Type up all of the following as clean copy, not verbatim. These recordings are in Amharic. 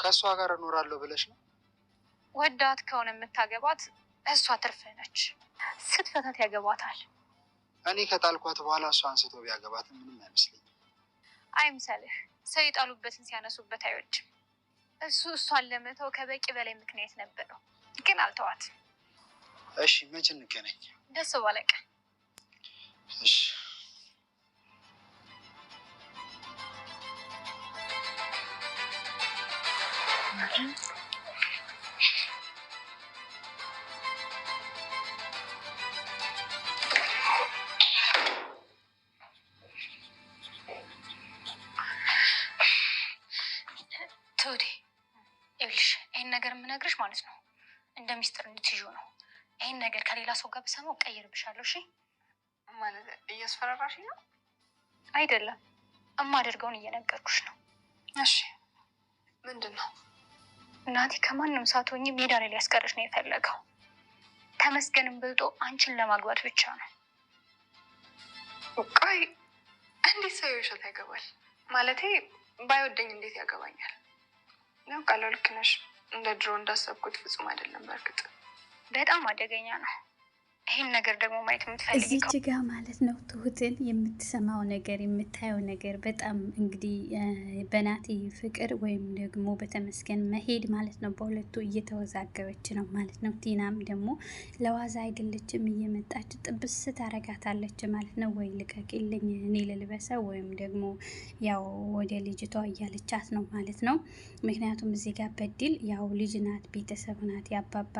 ከሷ ጋር እኖራለሁ ብለሽ ነው? ወዳት ከሆነ የምታገባት እሷ ትርፍ ነች። ስትፈታት ያገባታል። እኔ ከጣልኳት በኋላ እሷ አንስቶ ቢያገባት ምንም አይመስለኝም። አይምሰልህ። ሰው የጣሉበትን ሲያነሱበት አይወድም። እሱ እሷን ለመተው ከበቂ በላይ ምክንያት ነበረው፣ ግን አልተዋት። እሺ መቼ እንገናኝ? ደስ ባለቀ። እሺ ቶዲ ይልሽ ይሄን ነገር የምነግርሽ ማለት ነው እንደ ሚስጥር እንድትይዙ ነው። ይሄን ነገር ከሌላ ሰው ጋር ብሰማው ቀይርብሻለሁ። እሺ? ማለት እያስፈራራሽ ነው? አይደለም፣ እማደርገውን እየነገርኩሽ ነው። እሺ ምንድን ነው? እናቴ ከማንም ሳትሆኚ ሜዳ ላይ ሊያስቀርሽ ነው የፈለገው። ተመስገንም ብልጦ አንቺን ለማግባት ብቻ ነው። ቆይ እንዴት ሰው ይውሸት ያገባል? ማለቴ ባይወደኝ እንዴት ያገባኛል? ያው ቃለው ልክ ነሽ። እንደ ድሮ እንዳሰብኩት ፍጹም አይደለም። በእርግጥ በጣም አደገኛ ነው። ይህን ነገር ደግሞ ማየት የምትፈልጊ እዚች ጋ ማለት ነው ትሁትን የምትሰማው ነገር የምታየው ነገር በጣም እንግዲህ በናቲ ፍቅር ወይም ደግሞ በተመስገን መሄድ ማለት ነው በሁለቱ እየተወዛገበች ነው ማለት ነው። ቲናም ደግሞ ለዋዛ አይደለችም፣ እየመጣች ጥብስ ታረጋታለች ማለት ነው። ወይ ልቀቂልኝ እኔ ልልበሰው ወይም ደግሞ ያው ወደ ልጅቷ እያለቻት ነው ማለት ነው። ምክንያቱም እዚህ ጋር በድል ያው ልጅ ናት፣ ቤተሰብ ናት፣ የአባባ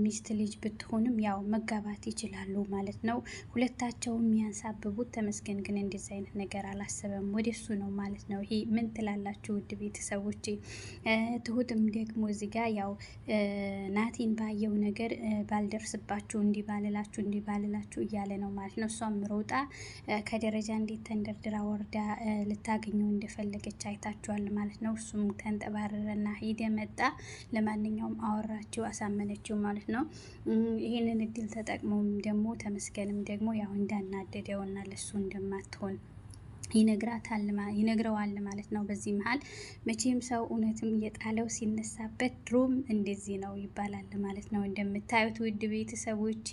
ሚስት ልጅ ብትሆን ያው መጋባት ይችላሉ ማለት ነው። ሁለታቸውም የሚያንሳብቡት ተመስገን ግን እንደዚህ አይነት ነገር አላሰበም፣ ወደሱ ነው ማለት ነው። ይሄ ምን ትላላችሁ ውድ ቤተሰቦች? ትሁትም ደግሞ እዚህ ጋር ያው ናቲን ባየው ነገር ባልደርስባችሁ እንዲህ ባልላችሁ እያለ ነው ማለት ነው። እሷም ሮጣ ከደረጃ እንዴት ተንደርድራ ወርዳ ልታገኘው እንደፈለገች አይታችኋል ማለት ነው። እሱም ተንጠባረረና ሂደ መጣ። ለማንኛውም አወራችው፣ አሳመነችው ማለት ነው። ይህንን እድል ተጠቅሞም ደግሞ ተመስገንም ደግሞ ያው እንዳናደደውና ለሱ እንደማትሆን ይነግረዋል ማለት ነው። በዚህ መሀል መቼም ሰው እውነትም የጣለው ሲነሳበት ድሮም እንደዚህ ነው ይባላል ማለት ነው። እንደምታዩት ውድ ቤተሰቦች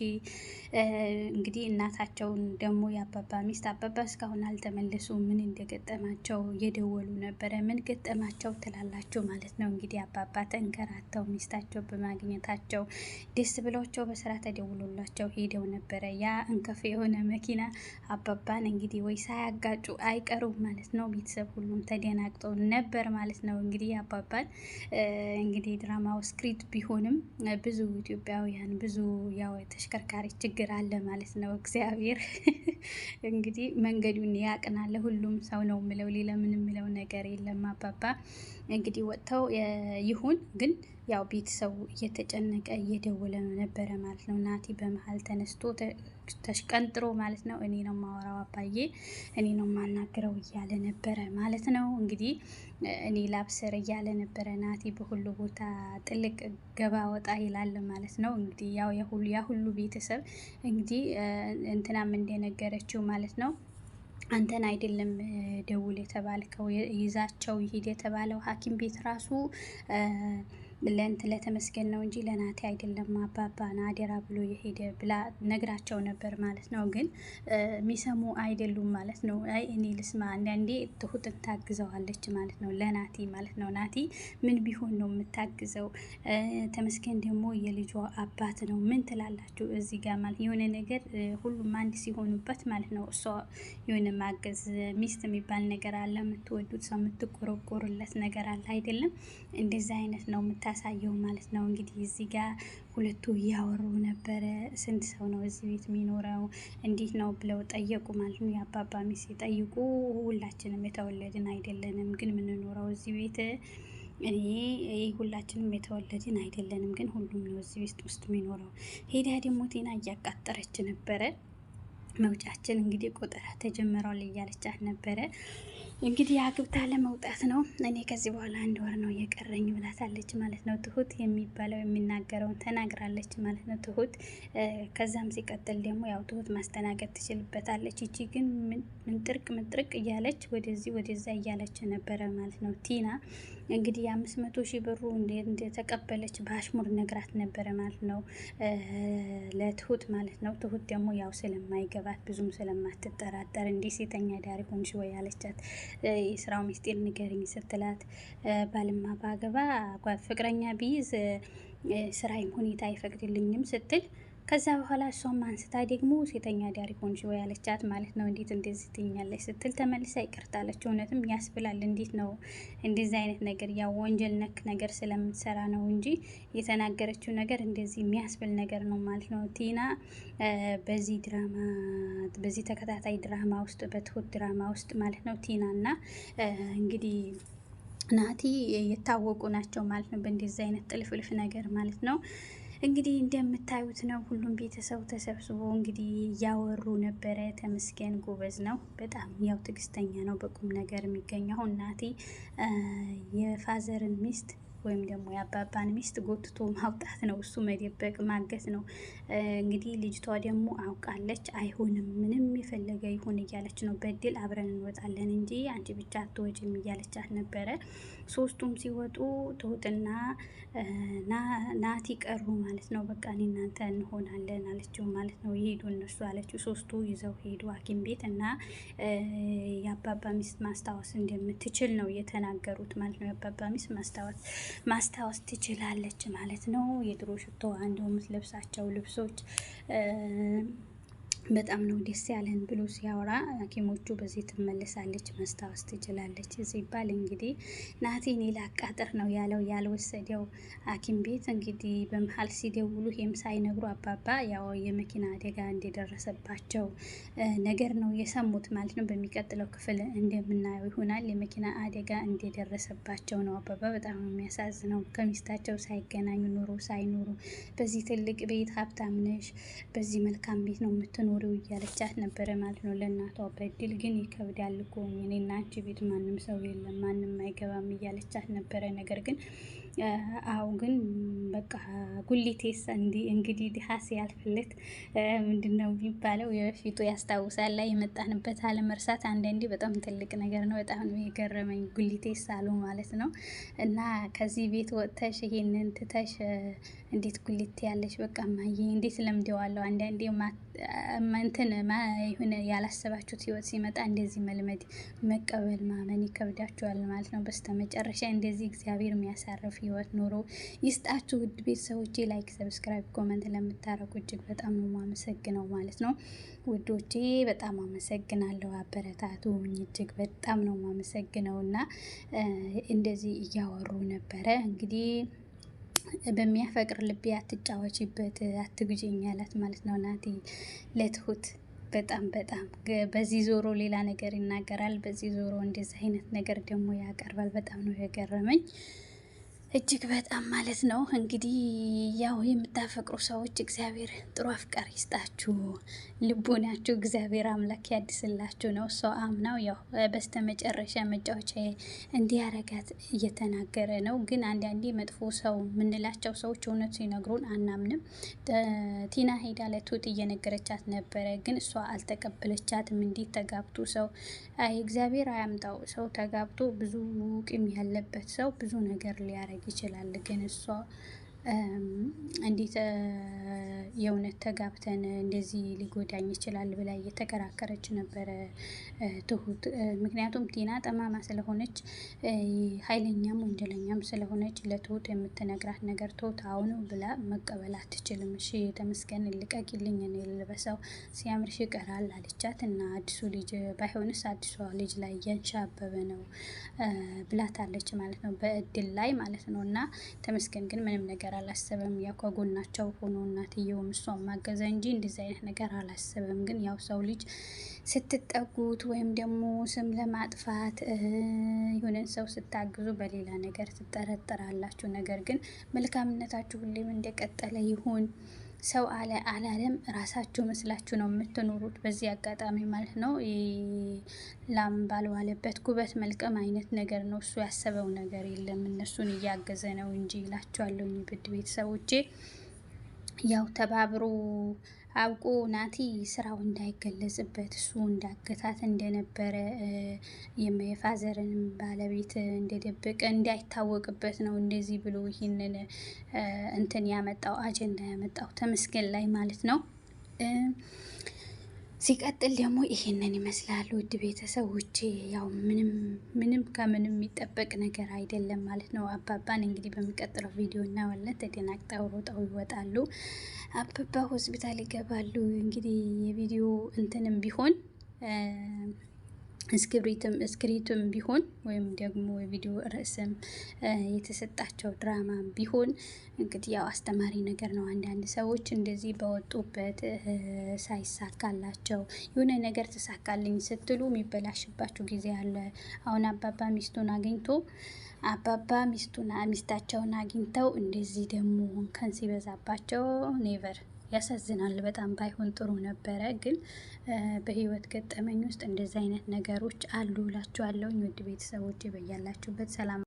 እንግዲህ እናታቸውን ደግሞ የአባባ ሚስት አባባ እስካሁን አልተመለሱ። ምን እንደገጠማቸው እየደወሉ ነበረ። ምን ገጠማቸው ትላላችሁ ማለት ነው። እንግዲህ አባባ ተንከራተው ሚስታቸው በማግኘታቸው ደስ ብሏቸው በስራ ተደውሎላቸው ሄደው ነበረ። ያ እንከፍ የሆነ መኪና አባባን እንግዲህ ወይ ሳያጋጩ አይቀሩም ማለት ነው። ቤተሰብ ሁሉም ተደናግጠው ነበር ማለት ነው። እንግዲህ አባባል እንግዲህ ድራማው ስክሪፕት ቢሆንም ብዙ ኢትዮጵያውያን ብዙ ያው ተሽከርካሪ ችግር አለ ማለት ነው። እግዚአብሔር እንግዲህ መንገዱን ያቅናል። ሁሉም ሰው ነው ምለው፣ ሌላ ምንም ምለው ነገር የለም። አባባ እንግዲህ ወጥተው ይሁን ግን ያው ቤተሰቡ እየተጨነቀ እየደወለ ነበረ ማለት ነው። ናቲ በመሀል ተነስቶ ተሽቀንጥሮ ማለት ነው እኔ ነው ማወራው አባዬ፣ እኔ ነው ማናገረው እያለ ነበረ ማለት ነው። እንግዲህ እኔ ላብሰር እያለ ነበረ ናቲ። በሁሉ ቦታ ጥልቅ ገባ ወጣ ይላል ማለት ነው። እንግዲህ ያው ያ ሁሉ ቤተሰብ እንግዲህ እንትናም እንደነገረችው ማለት ነው አንተን አይደለም ደውል የተባልከው ይዛቸው ይሄድ የተባለው ሐኪም ቤት ራሱ ለተመስገን ነው እንጂ ለናቲ አይደለም አባባን አደራ ብሎ የሄደ ብላ ነግራቸው ነበር ማለት ነው። ግን የሚሰሙ አይደሉም ማለት ነው። አይ እኔ ልስማ፣ አንዳንዴ ትሁትን ታግዘዋለች ማለት ነው ለናቲ ማለት ነው። ናቲ ምን ቢሆን ነው የምታግዘው? ተመስገን ደግሞ የልጇ አባት ነው። ምን ትላላችሁ እዚህ ጋር ማለት የሆነ ነገር ሁሉም አንድ ሲሆኑበት ማለት ነው። እሷ የሆነ ማገዝ ሚስት የሚባል ነገር አለ፣ የምትወዱት ሰው የምትቆረቆሩለት ነገር አለ አይደለም? እንደዛ አይነት ነው የምታሳየው ማለት ነው። እንግዲህ እዚህ ጋር ሁለቱ እያወሩ ነበረ። ስንት ሰው ነው እዚህ ቤት የሚኖረው እንዴት ነው ብለው ጠየቁ ማለት ነው። የአባባ ሚስት ሲጠይቁ ሁላችንም የተወለድን አይደለንም፣ ግን የምንኖረው እዚህ ቤት እኔ ሁላችንም የተወለድን አይደለንም፣ ግን ሁሉም ነው እዚህ ቤት ውስጥ የሚኖረው። ሄዳ ደግሞ ቴና እያቃጠረች ነበረ። መውጫችን እንግዲህ ቁጥር ተጀመረዋል እያለቻት ነበረ። እንግዲህ አግብታ ለመውጣት ነው። እኔ ከዚህ በኋላ 1 ወር ነው የቀረኝ ብላታለች ማለት ነው። ትሁት የሚባለው የሚናገረውን ተናግራለች ማለት ነው ትሁት። ከዛም ሲቀጥል ደግሞ ያው ትሁት ማስተናገድ ትችልበታለች። ይቺ ግን ምንጥርቅ እያለች ወደዚህ ወደዛ እያለች ነበረ ማለት ነው። ቲና እንግዲህ 500,000 ብሩ እንደተቀበለች በአሽሙር ነግራት ነበረ ማለት ነው ለትሁት ማለት ነው። ትሁት ደግሞ ያው ስለማይገባት ብዙም ስለማትጠራጠር እንዲህ ሴተኛ ዳሪ ሆንሽ ወይ አለቻት። የስራው ሚስጢር ንገሪኝ ስትላት ባልማ ባገባ ፍቅረኛ ቢይዝ ስራዬም ሁኔታ አይፈቅድልኝም ስትል ከዛ በኋላ እሷም አንስታ ደግሞ ሴተኛ ዳሪ ሆንሽ ወይ አለቻት ማለት ነው። እንዴት እንደዚህ ትኛለች ስትል ተመልሳ ይቅርታለች። እውነትም ያስብላል። እንዴት ነው እንደዚህ አይነት ነገር ያው ወንጀል ነክ ነገር ስለምትሰራ ነው እንጂ የተናገረችው ነገር እንደዚህ የሚያስብል ነገር ነው ማለት ነው። ቲና በዚህ ተከታታይ ድራማ ውስጥ በትሁት ድራማ ውስጥ ማለት ነው ቲና እና እንግዲህ ናቲ የታወቁ ናቸው ማለት ነው። በእንደዚህ አይነት ጥልፍልፍ ነገር ማለት ነው። እንግዲህ እንደምታዩት ነው። ሁሉም ቤተሰቡ ተሰብስቦ እንግዲህ እያወሩ ነበረ። ተመስገን ጎበዝ ነው በጣም ያው ትዕግስተኛ ነው በቁም ነገር የሚገኘው። ናቲ የፋዘርን ሚስት ወይም ደግሞ የአባባን ሚስት ጎትቶ ማውጣት ነው። እሱ መደበቅ ማገት ነው። እንግዲህ ልጅቷ ደግሞ አውቃለች። አይሆንም ምንም የፈለገ ይሁን እያለች ነው። በድል አብረን እንወጣለን እንጂ አንቺ ብቻ አትወጪም እያለቻት ነበረ። ሶስቱም ሲወጡ ትሁትና ናቲ ቀሩ ማለት ነው። በቃ እኔ እናንተ እንሆናለን አለችው ማለት ነው። ይሄዱ እነሱ አለችው። ሶስቱ ይዘው ሄዱ ሐኪም ቤት እና የአባባ ሚስት ማስታወስ እንደምትችል ነው የተናገሩት ማለት ነው። የአባባ ሚስት ማስታወስ ትችላለች ማለት ነው። የድሮ ሽቶ እንደው የምትለብሳቸው ልብሶች በጣም ነው ደስ ያለን ብሎ ሲያወራ ሐኪሞቹ በዚህ ትመለሳለች ማስታወስ ትችላለች ሲባል እንግዲህ ናቲን ላቃጥር ነው ያለው ያልወሰደው ሐኪም ቤት እንግዲህ በመሀል ሲደውሉ ይሄም ሳይነግሩ አባባ ያው የመኪና አደጋ እንደደረሰባቸው ነገር ነው የሰሙት ማለት ነው። በሚቀጥለው ክፍል እንደምናየው ይሆናል። የመኪና አደጋ እንደደረሰባቸው ነው። አባባ በጣም የሚያሳዝነው ከሚስታቸው ሳይገናኙ ኑሮ ሳይኖሩ በዚህ ትልቅ ቤት ሀብታም ነሽ፣ በዚህ መልካም ቤት ነው የምትኖሩ እያለቻት ነበረ ማለት ነው ለእናቷ። በድል ግን ይከብዳል እኮ እኔና አንቺ ቤት ማንም ሰው የለም ማንም አይገባም እያለቻት ነበረ። ነገር ግን አው ግን በቃ ጉሊቴስ እንግዲህ ድሃ ሲያልፍለት ምንድነው የሚባለው የፊቱ ያስታውሳል ላይ የመጣንበት አለመርሳት አንዳንዴ በጣም ትልቅ ነገር ነው። በጣም ነው የገረመኝ ጉሊቴስ አሉ ማለት ነው። እና ከዚህ ቤት ወጥተሽ ይሄንን ትተሽ እንዴት ጉሊት ያለሽ በቃ ማየ እንዴት ለምደዋለሁ። አንዳንዴ እንትን የሆነ ያላሰባችሁት ህይወት ሲመጣ እንደዚህ መልመድ መቀበል ማመን ይከብዳችኋል ማለት ነው። በስተመጨረሻ እንደዚህ እግዚአብሔር የሚያሳርፍ ህይወት ኖሮ ይስጣችሁ። ውድ ቤተሰቦቼ ላይክ፣ ሰብስክራይብ፣ ኮመንት ለምታረጉ እጅግ በጣም ነው የማመሰግነው ማለት ነው። ውዶቼ በጣም አመሰግናለሁ። አበረታቱኝ እጅግ በጣም ነው የማመሰግነው። እና እንደዚህ እያወሩ ነበረ እንግዲህ በሚያፈቅር ልቤ አትጫወቺበት አትጉጂኝ ያላት ማለት ነው ናቲ ለትሁት። በጣም በዚህ ዞሮ ሌላ ነገር ይናገራል፣ በዚህ ዞሮ እንደዚህ አይነት ነገር ደግሞ ያቀርባል። በጣም ነው የገረመኝ እጅግ በጣም ማለት ነው። እንግዲህ ያው የምታፈቅሩ ሰዎች እግዚአብሔር ጥሩ አፍቃሪ ይስጣችሁ፣ ልቦናችሁ እግዚአብሔር አምላክ ያድስላችሁ ነው። ሰው አምናው ያው በስተመጨረሻ መጫወቻ እንዲያረጋት እየተናገረ ነው። ግን አንዳንዴ መጥፎ ሰው የምንላቸው ሰዎች እውነት ሲነግሩን አናምንም። ቲና ሄዳ ለትሁት እየነገረቻት ነበረ፣ ግን እሷ አልተቀበለቻትም። እንዴት ተጋብቶ ሰው እግዚአብሔር አያምጣው። ሰው ተጋብቶ ብዙ ቂም ያለበት ሰው ብዙ ነገር ሊያረግ ይችላል። ግን እሷ እንዴት የእውነት ተጋብተን እንደዚህ ሊጎዳኝ ይችላል ብላ እየተከራከረች ነበረ ትሁት። ምክንያቱም ቲና ጠማማ ስለሆነች ኃይለኛም ወንጀለኛም ስለሆነች ለትሁት የምትነግራት ነገር ትሁት አሁን ብላ መቀበል አትችልም። እሺ ተመስገን ልቀቂልኝ እኔ ልልበሰው ሲያምርሽ ይቀራል አለቻት። እና አዲሱ ልጅ ባይሆንስ አዲሷ ልጅ ላይ እያንሻበበ ነው ብላታለች ማለት ነው፣ በእድል ላይ ማለት ነው። እና ተመስገን ግን ምንም ነገር አላሰበም። ያው ከጎናቸው ሆኖ እናትየውም እሷን ማገዘ እንጂ እንደዚህ አይነት ነገር አላሰበም። ግን ያው ሰው ልጅ ስትጠጉት ወይም ደግሞ ስም ለማጥፋት የሆነን ሰው ስታግዙ በሌላ ነገር ትጠረጠራላችሁ። ነገር ግን መልካምነታችሁ ሁሌም እንደቀጠለ ይሁን። ሰው አለ አላለም ራሳችሁ መስላችሁ ነው የምትኖሩት። በዚህ አጋጣሚ ማለት ነው ላም ባልዋለበት ኩበት መልቀም አይነት ነገር ነው። እሱ ያሰበው ነገር የለም እነሱን እያገዘ ነው እንጂ ይላችኋለሁ። ውድ ቤተሰቦቼ ያው ተባብሮ አውቆ ናቲ ስራው እንዳይገለጽበት እሱ እንዳገታት እንደነበረ የፋዘርንም ባለቤት እንደደበቀ እንዳይታወቅበት ነው እንደዚህ ብሎ ይህንን እንትን ያመጣው አጀንዳ ያመጣው ተመስገን ላይ ማለት ነው። ሲቀጥል ደግሞ ይሄንን ይመስላል ውድ ቤተሰቦቼ። ያው ምንም ከምንም የሚጠበቅ ነገር አይደለም ማለት ነው። አባባን እንግዲህ በሚቀጥለው ቪዲዮ እናያለን። ተደናግጠው ሮጠው ይወጣሉ። አባባ ሆስፒታል ይገባሉ። እንግዲህ የቪዲዮ እንትንም ቢሆን ስክሪፕትም ቢሆን ወይም ደግሞ የቪዲዮ ርዕስም የተሰጣቸው ድራማ ቢሆን እንግዲህ ያው አስተማሪ ነገር ነው። አንዳንድ ሰዎች እንደዚህ በወጡበት ሳይሳካላቸው የሆነ ነገር ተሳካልኝ ስትሉ የሚበላሽባችሁ ጊዜ አለ። አሁን አባባ ሚስቱን አግኝቶ ሚስታቸውን አግኝተው እንደዚህ ደግሞ እንከን ሲበዛባቸው ኔቨር ያሳዝናል። በጣም ባይሆን ጥሩ ነበረ፣ ግን በህይወት ገጠመኝ ውስጥ እንደዚህ አይነት ነገሮች አሉ እላችኋለሁ። ውድ ቤተሰቦቼ በያላችሁበት ሰላም